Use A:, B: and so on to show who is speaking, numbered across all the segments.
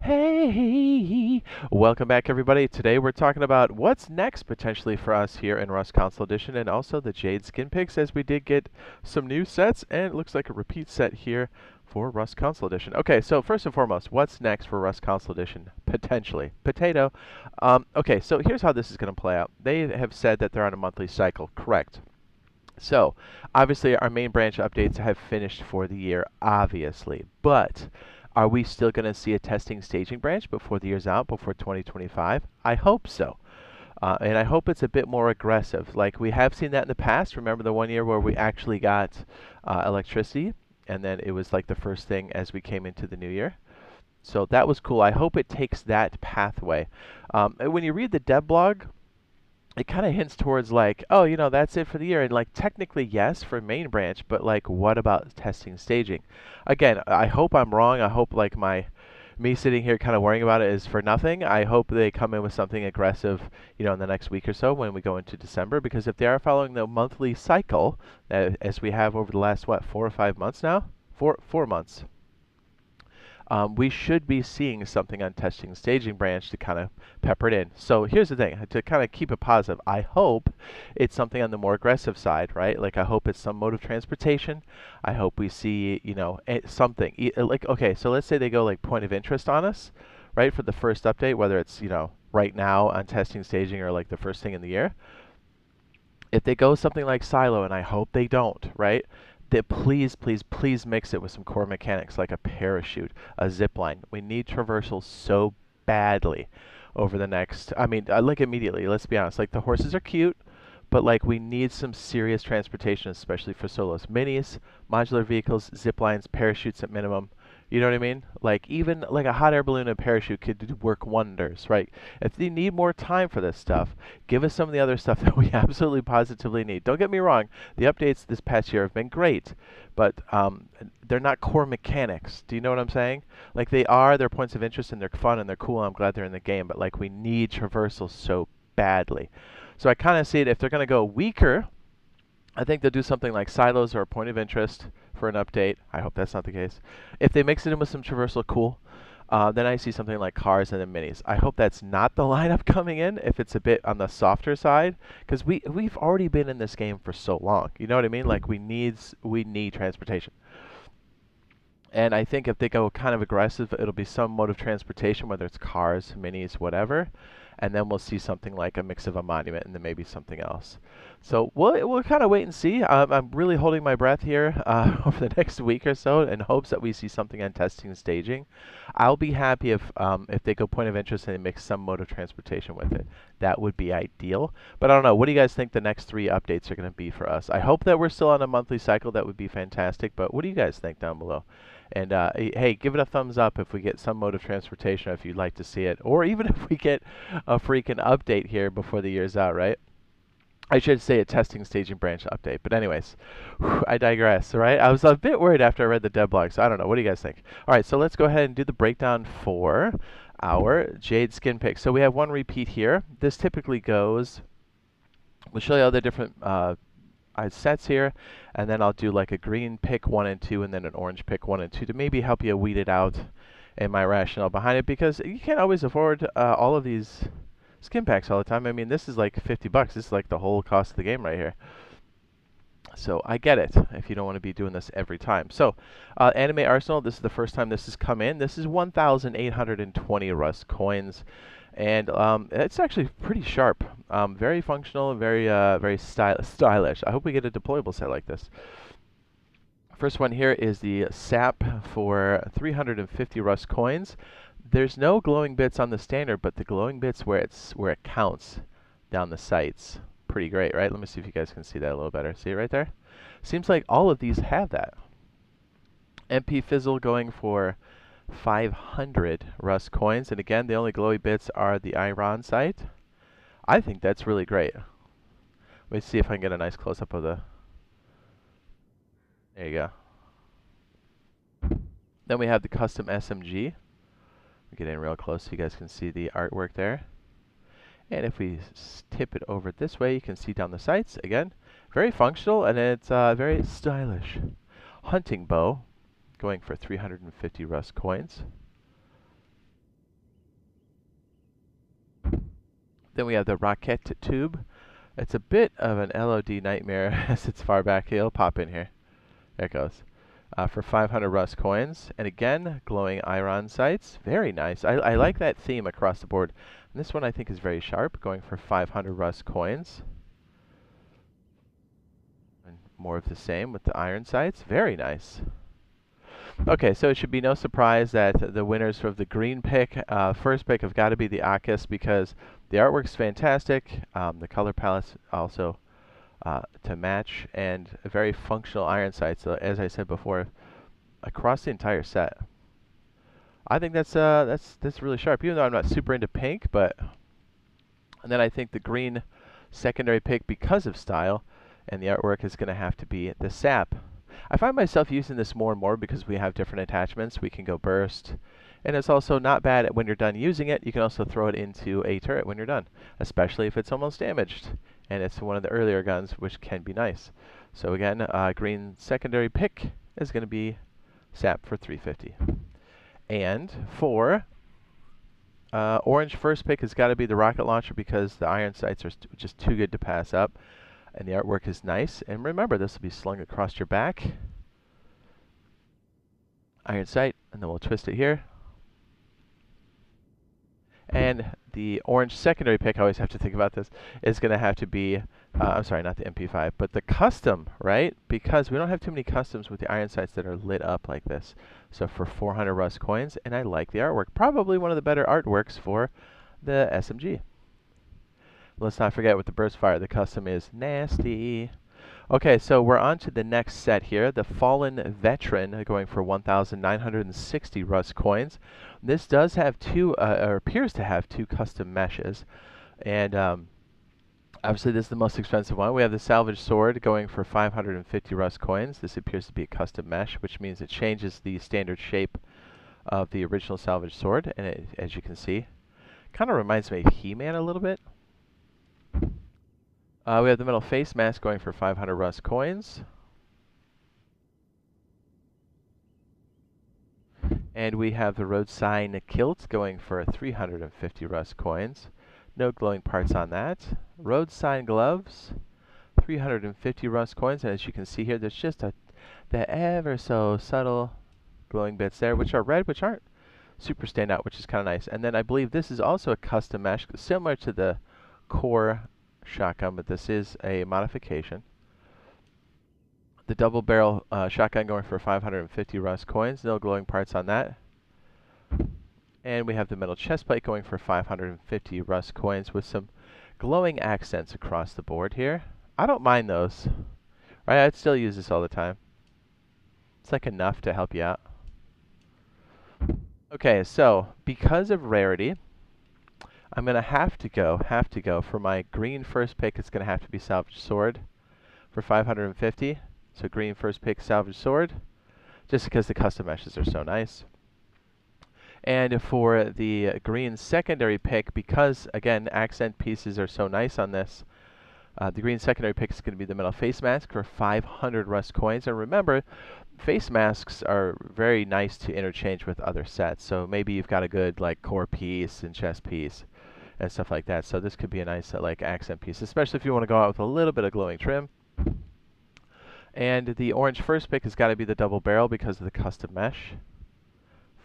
A: Hey, welcome back everybody. Today we're talking about what's next potentially for us here in Rust Console Edition and also the Jade skin picks, as we did get some new sets and it looks like a repeat set here for Rust Console Edition. Okay, so first and foremost, what's next for Rust Console Edition? Potentially. Potato. Okay, so here's how this is going to play out. They have said that they're on a monthly cycle, correct? So, obviously our main branch updates have finished for the year, obviously, but are we still going to see a testing staging branch before the year's out, before 2025? I hope so. And I hope it's a bit more aggressive. Like we have seen that in the past. Remember the one year where we actually got electricity, and then it was like the first thing as we came into the new year. So that was cool. I hope it takes that pathway. And when you read the dev blog, it kind of hints towards like, oh, you know, that's it for the year. And like technically yes for main branch, but like what about testing staging? Again, I hope I'm wrong. I hope like me sitting here kind of worrying about it is for nothing. I hope they come in with something aggressive, you know, in the next week or so when we go into December, because if they are following the monthly cycle, as we have over the last, what, 4 or 5 months now? 4 months. We should be seeing something on testing staging branch to kind of pepper it in. So here's the thing, to kind of keep it positive, I hope it's something on the more aggressive side, right? Like I hope it's some mode of transportation. I hope we see, you know, something. Like, okay, so let's say they go like point of interest on us, right, for the first update, whether it's, you know, right now on testing staging or like the first thing in the year. If they go something like silo, and I hope they don't, right? That please, please, please mix it with some core mechanics like a parachute, a zip line. We need traversal so badly over the next, I mean, like immediately, let's be honest. Like the horses are cute, but like we need some serious transportation, especially for solos. Minis, modular vehicles, zip lines, parachutes at minimum. You know what I mean? Like even like a hot air balloon and parachute could work wonders, right? If you need more time for this stuff, give us some of the other stuff that we absolutely positively need. Don't get me wrong, the updates this past year have been great, but they're not core mechanics. Do you know what I'm saying? Like they're points of interest and they're fun and they're cool and I'm glad they're in the game, but like we need traversal so badly. So I kind of see it, if they're going to go weaker, I think they'll do something like silos or a point of interest for an update. I hope that's not the case. If they mix it in with some traversal, cool. Then I see something like cars and then minis. I hope that's not the lineup coming in, if it's a bit on the softer side, because we've already been in this game for so long. You know what I mean? Like we need transportation. And I think if they go kind of aggressive, it'll be some mode of transportation, whether it's cars, minis, whatever. And then we'll see something like a mix of a monument and then maybe something else. So we'll kind of wait and see. I'm really holding my breath here over the next week or so in hopes that we see something on testing and staging. I'll be happy if they go point of interest and they mix some mode of transportation with it. That would be ideal. But I don't know. What do you guys think the next 3 updates are going to be for us? I hope that we're still on a monthly cycle. That would be fantastic. But what do you guys think down below? And hey, give it a thumbs up if we get some mode of transportation, if you'd like to see it, or even if we get a freaking update here before the year's out, right? I should say a testing staging branch update. But anyways, I digress, right? I was a bit worried after I read the dev blog, so I don't know. What do you guys think? All right, so let's go ahead and do the breakdown for our Jade skin pick. So we have one repeat here. This typically goes, we'll show you all the different sets here, and then I'll do like a green pick 1 and 2 and then an orange pick 1 and 2 to maybe help you weed it out and my rationale behind it, because you can't always afford all of these skin packs all the time. I mean, this is like $50. This is like the whole cost of the game right here. So I get it if you don't want to be doing this every time. So Anime Arsenal, this is the first time this has come in. This is 1,820 Rust coins. And it's actually pretty sharp, very functional, very stylish. I hope we get a deployable set like this. First one here is the SAP for 350 Rust coins. There's no glowing bits on the standard, but the glowing bits where it counts down the sights. Pretty great, right? Let me see if you guys can see that a little better. See it right there? Seems like all of these have that. MP Fizzle going for 500 Rust coins, and again, the only glowy bits are the iron sight. I think that's really great. Let me see if I can get a nice close-up of the... There you go. Then we have the custom SMG. I'll get in real close so you guys can see the artwork there. And if we tip it over this way, you can see down the sights. Again, very functional, and it's very stylish. Hunting bow, going for 350 Rust coins. Then we have the rocket tube. It's a bit of an LOD nightmare as it's far back. It'll pop in here. There it goes. For 500 Rust coins. And again, glowing iron sights. Very nice. I like that theme across the board. And this one I think is very sharp, going for 500 Rust coins. And more of the same with the iron sights. Very nice. Okay, so it should be no surprise that the winners of the green pick, first pick, have got to be the Akis because the artwork's fantastic. The color palette's also to match, and a very functional iron sight. So as I said before, across the entire set, I think that's really sharp. Even though I'm not super into pink, but and then I think the green secondary pick because of style, and the artwork is going to have to be the sap. I find myself using this more and more because we have different attachments. We can go burst, and it's also not bad when you're done using it. You can also throw it into a turret when you're done, especially if it's almost damaged. And it's one of the earlier guns, which can be nice. So again, green secondary pick is going to be sap for 350. And for orange first pick has got to be the rocket launcher because the iron sights are just too good to pass up. And the artwork is nice. And remember, this will be slung across your back. Iron sight, and then we'll twist it here. And the orange secondary pick, I always have to think about this, is going to have to be, I'm sorry, not the MP5, but the custom, right? Because we don't have too many customs with the iron sights that are lit up like this. So for 400 Rust coins, and I like the artwork. Probably one of the better artworks for the SMG. Let's not forget with the burst fire, the custom is nasty. Okay, so we're on to the next set here, the Fallen Veteran, going for 1,960 Rust coins. This does have two, or appears to have two custom meshes, and obviously this is the most expensive one. We have the Salvage Sword going for 550 Rust coins. This appears to be a custom mesh, which means it changes the standard shape of the original Salvage Sword, and it, as you can see, kind of reminds me of He-Man a little bit. We have the metal face mask going for 500 Rust coins. And we have the road sign kilt going for 350 Rust coins. No glowing parts on that. Road sign gloves, 350 Rust coins. And as you can see here, there's just the ever so subtle glowing bits there, which are red, which aren't super stand out, which is kind of nice. And then I believe this is also a custom mesh, similar to the core shotgun, but this is a modification. The double barrel shotgun going for 550 Rust coins. No glowing parts on that. And we have the metal chest plate going for 550 Rust coins with some glowing accents across the board here. I don't mind those. Right, I'd still use this all the time. It's like enough to help you out. Okay, so because of rarity, I'm going to have to go for my green first pick. It's going to have to be Salvage Sword for 550. So green first pick, Salvage Sword, just because the custom meshes are so nice. And for the green secondary pick, because again, accent pieces are so nice on this, the green secondary pick is going to be the metal face mask for 500 Rust coins. And remember, face masks are very nice to interchange with other sets. So maybe you've got a good like core piece and chest piece and stuff like that. So this could be a nice like accent piece, especially if you want to go out with a little bit of glowing trim. And the orange first pick has got to be the double barrel because of the custom mesh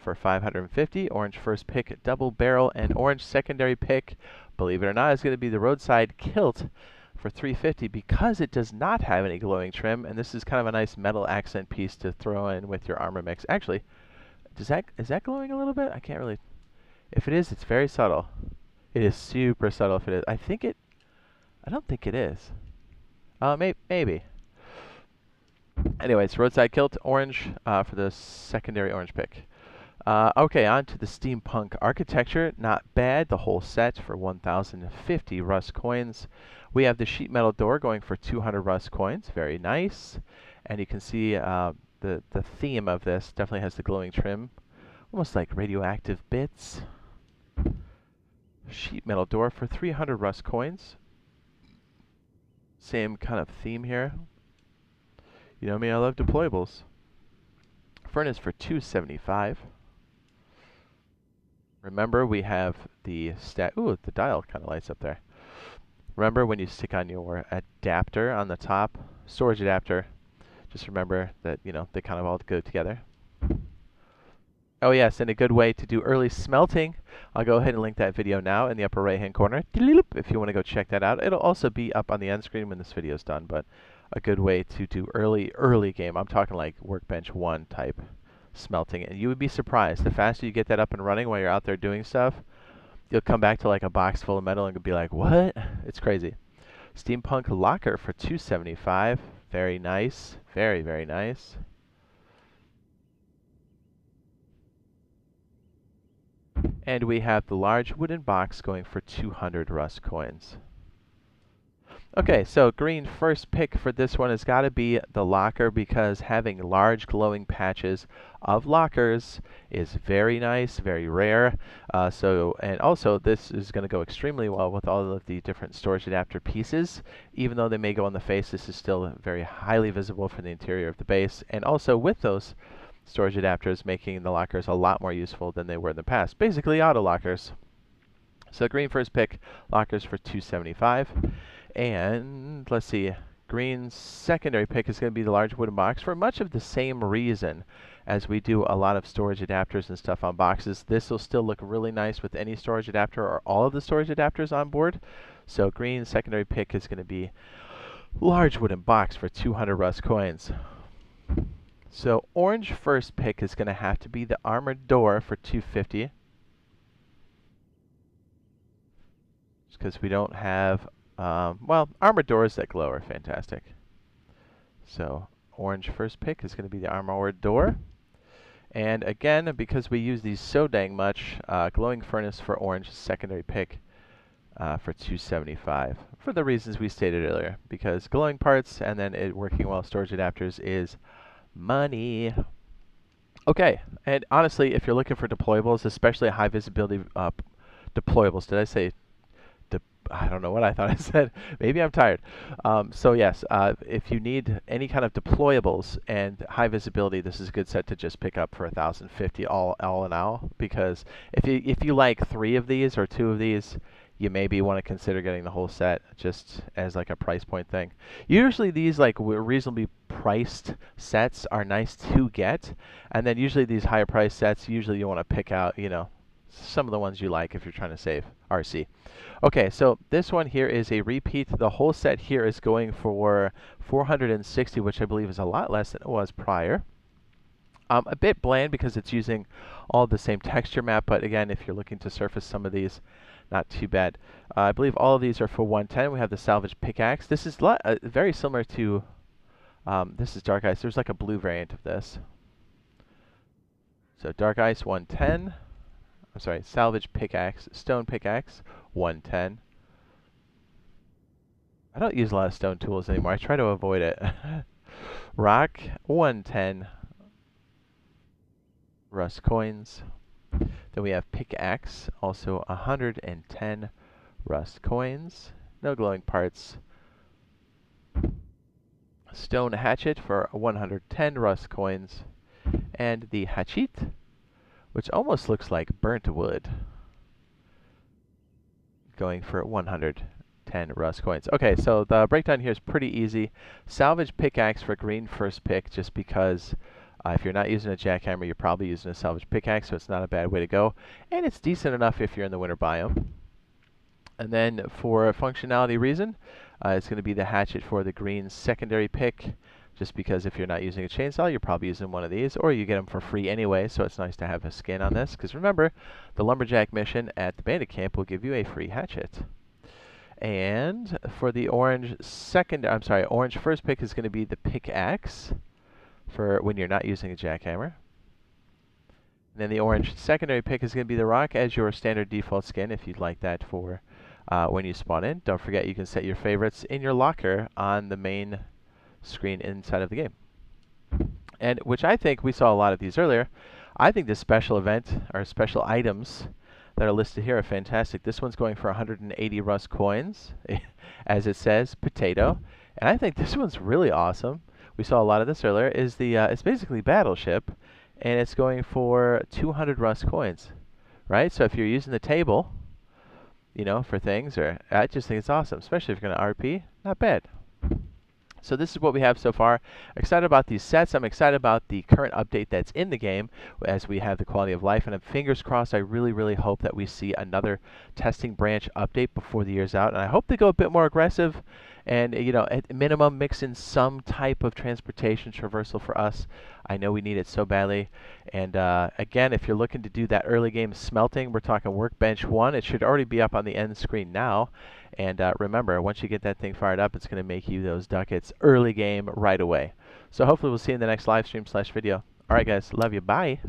A: for 550. Orange first pick, double barrel, and orange secondary pick, believe it or not, is going to be the roadside kilt for 350 because it does not have any glowing trim, and this is kind of a nice metal accent piece to throw in with your armor mix. Actually, is that glowing a little bit? I can't really. If it is, it's very subtle. It is super subtle if it is. I don't think it is. Maybe. Anyways, roadside kilt, orange for the secondary orange pick. Okay, on to the Steampunk architecture. Not bad, the whole set for 1,050 Rust coins. We have the sheet metal door going for 200 Rust coins. Very nice. And you can see the theme of this definitely has the glowing trim. Almost like radioactive bits. Sheet metal door for 300 Rust coins. Same kind of theme here. You know me, I love deployables. Furnace for 275. Remember, we have the ooh, the dial kind of lights up there. Remember when you stick on your adapter on the top, storage adapter, just remember that, you know, they kind of all go together. Oh yes, and a good way to do early smelting, I'll go ahead and link that video now in the upper right hand corner if you want to go check that out. It'll also be up on the end screen when this video is done, but a good way to do early game. I'm talking like Workbench 1 type smelting, and you would be surprised. The faster you get that up and running while you're out there doing stuff, you'll come back to like a box full of metal and be like, what? It's crazy. Steampunk locker for $275. Very nice. Very, very nice. And we have the large wooden box going for 200 Rust coins. Okay, so green first pick for this one has got to be the locker, because having large glowing patches of lockers is very nice, very rare. And also this is going to go extremely well with all of the different storage adapter pieces. Even though they may go on the face, this is still very highly visible from the interior of the base. And also with those storage adapters, making the lockers a lot more useful than they were in the past. Basically auto lockers. So green first pick, lockers for $275. And let's see, green's secondary pick is going to be the large wooden box for much of the same reason as we do a lot of storage adapters and stuff on boxes. This will still look really nice with any storage adapter or all of the storage adapters on board. So green's secondary pick is going to be large wooden box for 200 Rust coins. So orange first pick is going to have to be the armored door for $250. Just because we don't have well, armored doors that glow are fantastic. So orange first pick is going to be the armored door. And again, because we use these so dang much, glowing furnace for orange secondary pick for $275. For the reasons we stated earlier. Because glowing parts and then it working well storage adapters is money. Okay, and honestly, if you're looking for deployables, especially high visibility deployables, did I say I don't know what I thought I said. Maybe I'm tired. So yes, if you need any kind of deployables and high visibility, this is a good set to just pick up for $1,050 all in all. Because if you like 3 of these or 2 of these, you maybe want to consider getting the whole set just as like a price point thing. Usually these like reasonably priced sets are nice to get, and then usually these higher price sets, usually you want to pick out, you know, some of the ones you like if you're trying to save RC. Okay, so this one here is a repeat. The whole set here is going for $460, which I believe is a lot less than it was prior. A bit bland because it's using all the same texture map, but again, if you're looking to surface some of these, not too bad. I believe all of these are for $110. We have the salvage pickaxe. This is very similar to, this is Dark Ice. There's like a blue variant of this. So Dark Ice, $110. I'm sorry, salvage pickaxe, stone pickaxe, $110. I don't use a lot of stone tools anymore. I try to avoid it. Rock, $110. Rust coins. Then we have pickaxe, also 110 Rust coins. No glowing parts. Stone hatchet for 110 Rust coins. And the hatchet, which almost looks like burnt wood, going for 110 Rust coins. Okay, so the breakdown here is pretty easy. Salvage pickaxe for green first pick, just because if you're not using a jackhammer, you're probably using a salvage pickaxe, so it's not a bad way to go. And it's decent enough if you're in the winter biome. And then for a functionality reason, it's going to be the hatchet for the green secondary pick, just because if you're not using a chainsaw, you're probably using one of these, or you get them for free anyway, so it's nice to have a skin on this. Because remember, the lumberjack mission at the bandit camp will give you a free hatchet. And for the orange first pick is going to be the pickaxe for when you're not using a jackhammer. And then the orange secondary pick is going to be the rock as your standard default skin, if you'd like that for when you spawn in. Don't forget you can set your favorites in your locker on the main screen inside of the game. And which I think we saw a lot of these earlier. I think this special event or special items that are listed here are fantastic. This one's going for 180 Rust coins, as it says, potato. And I think this one's really awesome. We saw a lot of this earlier. It's basically Battleship, and it's going for 200 Rust coins. right? So if you're using the table, you know, for things, or I just think it's awesome, especially if you're going to RP, not bad. So this is what we have so far. Excited about these sets. I'm excited about the current update that's in the game as we have the quality of life. And I'm fingers crossed, I really, really hope that we see another testing branch update before the year's out. And I hope they go a bit more aggressive and, you know, at minimum mix in some type of transportation traversal for us. I know we need it so badly. And again, if you're looking to do that early game smelting, we're talking Workbench 1. It should already be up on the end screen now. And remember, once you get that thing fired up, it's going to make you those ducats early game right away. So hopefully we'll see you in the next live stream / video. All right, guys. Love you. Bye.